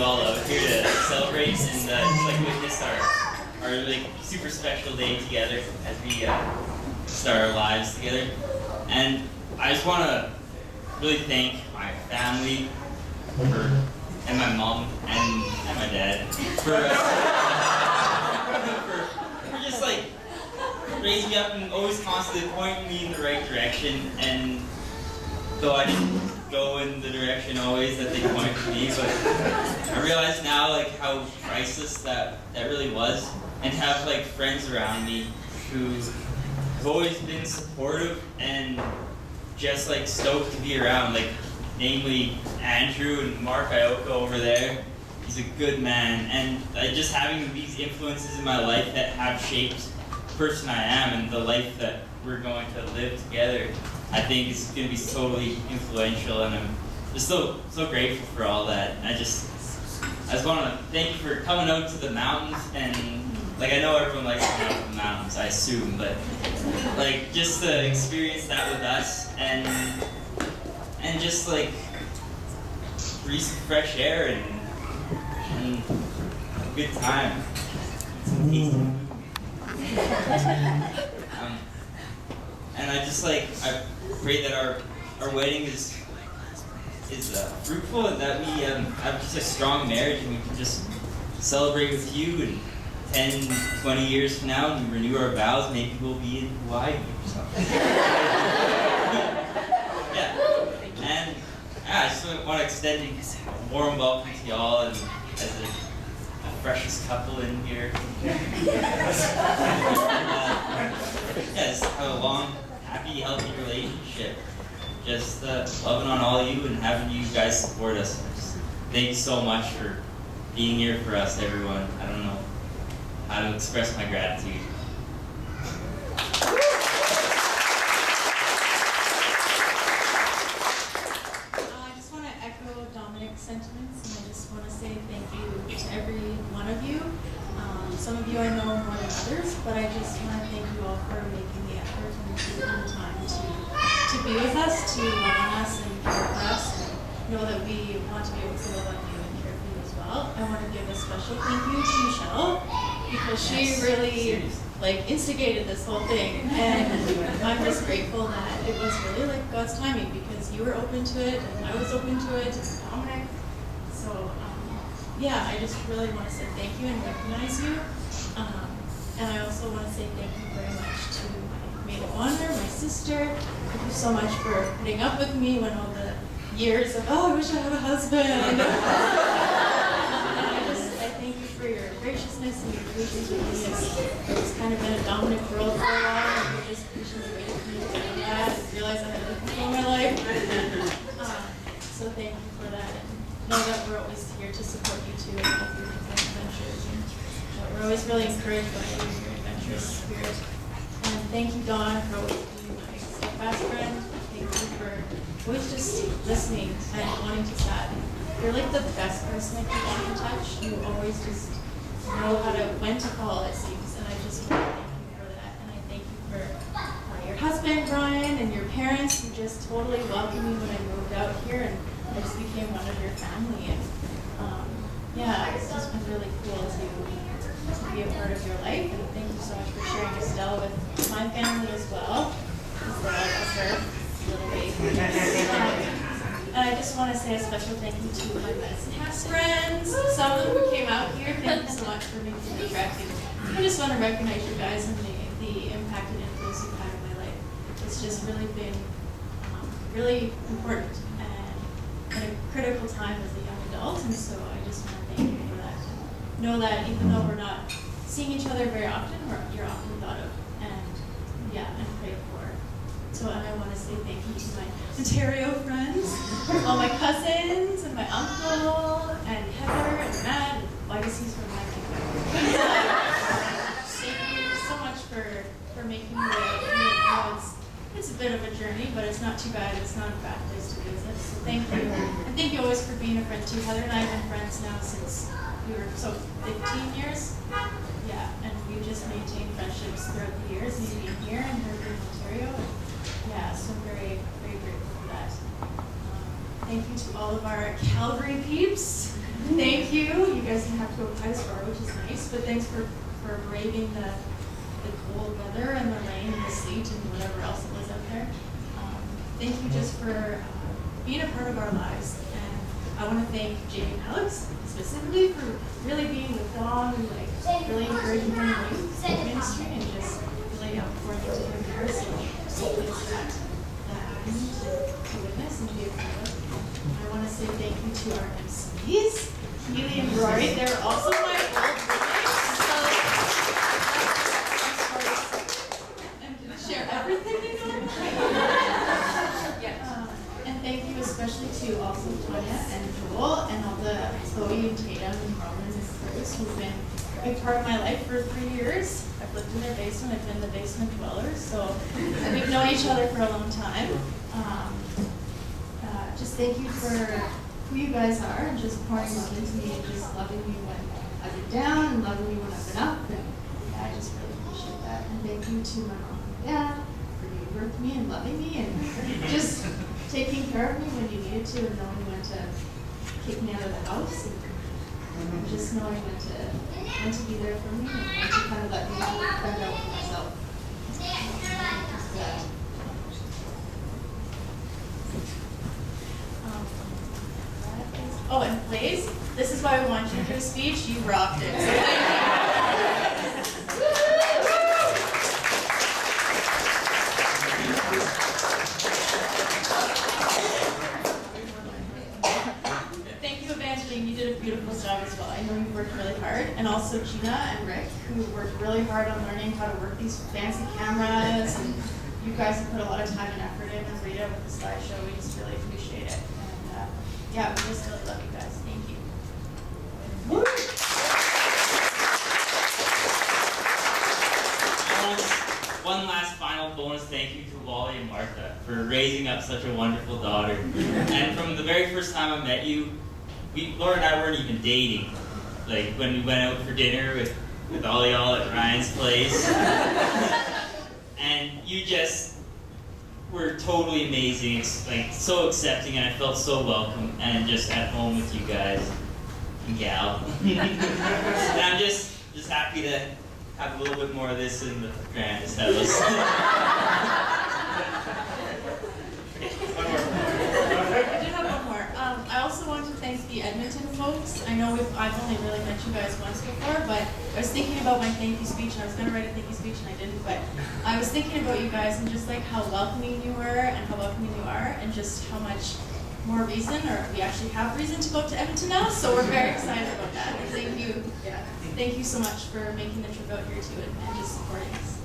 all out here to celebrate and just like witness our like super special day together as we start our lives together. And I just want to really thank my family and my mom and my dad for just like raising me up and always constantly pointing me in the right direction. And though I didn't go in the direction always that they pointed me, but I realize now like how priceless that really was, and to have like friends around me who have always been supportive and just like stoked to be around, like namely Andrew and Mark Ioka over there. He's a good man, and just having these influences in my life that have shaped the person I am and the life that we're going to live together, I think is going to be totally influential, and I'm just so grateful for all that. I just want to thank you for coming out to the mountains, and like I know everyone likes coming out to the mountains, I assume, but like just to experience that with us and just like breathe some fresh air and have a good time. Some tasty food. And I pray that our wedding is fruitful, and that we have just a strong marriage, and we can just celebrate with you. And 10, 20 years from now, and we renew our vows, maybe we'll be in Hawaii or something. Yeah. And I just want to extend a warm welcome to y'all, and as the freshest couple in here. Just have a long, happy, healthy relationship. Just loving on all you and having you guys support us. Just thank you so much for being here for us, everyone. I don't know how to express my gratitude. I just want to echo Dominic's sentiments, and I just want to say thank you to every one of you. Some of you I know more than others, but I just want to thank you all for making the effort and taking the time to be with us, to love on us and care for us, and know that we want to be able to love on you and care for you as well. I want to give a special thank you to Michelle, because she really instigated this whole thing, and I'm just grateful that it was really like God's timing, because you were open to it and I was open to it, and Dominic. So yeah, I just really want to say thank you and recognize you. And I also want to say thank you very much to my maid of honor, my sister. Thank you so much for putting up with me when all the years of, I wish I had a husband. And I thank you for your graciousness and your patience with me. It's kind of been a Dominic world for a while, and you're just patiently waiting for me to do that and realize I had other people in my life. So thank you for that. And know that we're always here to support you too and help you with your adventures. And we're always really encouraged by you and your adventurous spirit. And thank you, Dawn, for always being my steadfast friend. Thank you for always just listening and wanting to chat. You're like the best person I can get in touch. You always just know when to call, it seems. And I just want to thank you for that. And I thank you for your husband, Brian, and your parents, who just totally welcomed me when I moved out here. And I just became one of your family, and it's just been really cool to be a part of your life. And thank you so much for sharing Estelle with my family as well. Estelle, as her little baby. And I just want to say a special thank you to my medicine house friends. Some of them who came out here. Thank you so much for making the trek. And I just want to recognize you guys and the impact and influence you've had in my life. It's just really been really important at a critical time as a young adult, and so I just want to thank you for that. Know that even though we're not seeing each other very often, you're often thought of and prayed for. So, and I want to say thank you to my Ontario friends, all my cousins and my uncle and Heather and Matt and legacies from my family. Thank you so much for making me it's a bit of a journey, but it's not too bad. It's not a bad place to visit. So thank you. And thank you always for being a friend too. Heather and I have been friends now since we were 15 years. Yeah, and we just maintained friendships throughout the years, me being here and her being in Ontario. And so I'm very, very grateful for that. Thank you to all of our Calgary peeps. Thank thank you. You guys didn't have to go as far, which is nice, but thanks for braving the cold weather and the rain and the sleet and whatever else it was out there. Thank you just for being a part of our lives. And I want to thank Jamie and Alex specifically for really being with Dom and like really encouraging him in the ministry and just really pouring into him there. So hopefully it's that avenue to witness and to be a part of. I want to say thank you to our MCs, Keely and Rory. They're also my old roommates. So I'm going to share everything you know. And thank you especially to also Tanya and Joel and all the Chloe and Tatum and Roman and Chris who've been a big part of my life for 3 years. I've lived in their basement. I've been the basement dweller, so we've known each other for a long time. Just thank you for who you guys are and just pouring love into me and just loving me when I've been down and loving me when I've been up. And yeah, I just really appreciate that. And thank you to my mom and dad for giving birth to me and loving me and just taking care of me when you needed to and knowing when to kick me out of the house and just knowing when to be there for me and when to kind of let me find out for myself. Oh, and Blaze, this is why we want you to do a speech. You rocked it. So thank you, Evangeline. You did a beautiful job as well. I know you worked really hard. And also Gina and Rick, who worked really hard on learning how to work these fancy cameras. And you guys have put a lot of time and effort in. And Rita with the slideshow, we just really appreciate it. Yeah, we just really love you guys. Thank you. Woo! One last final bonus thank you to Wally and Martha for raising up such a wonderful daughter. And from the very first time I met you, Laura and I weren't even dating. Like when we went out for dinner with all y'all at Ryan's place. And you just were totally amazing, like so accepting, and I felt so welcome and just at home with you guys and gal. And I'm just happy to have a little bit more of this in the grandest house. I did have one more. I also want to thank the Edmonton folks. I know I've only really met you guys once before, but I was thinking about my thank you speech, and I was going to write a thank you speech, and I didn't, but I was thinking about you guys and just like how welcoming you were and how welcoming you are, and just how much more reason, or we actually have reason to go to Edmonton now, so we're very excited about that. And thank you so much for making the trip out here too and just supporting us.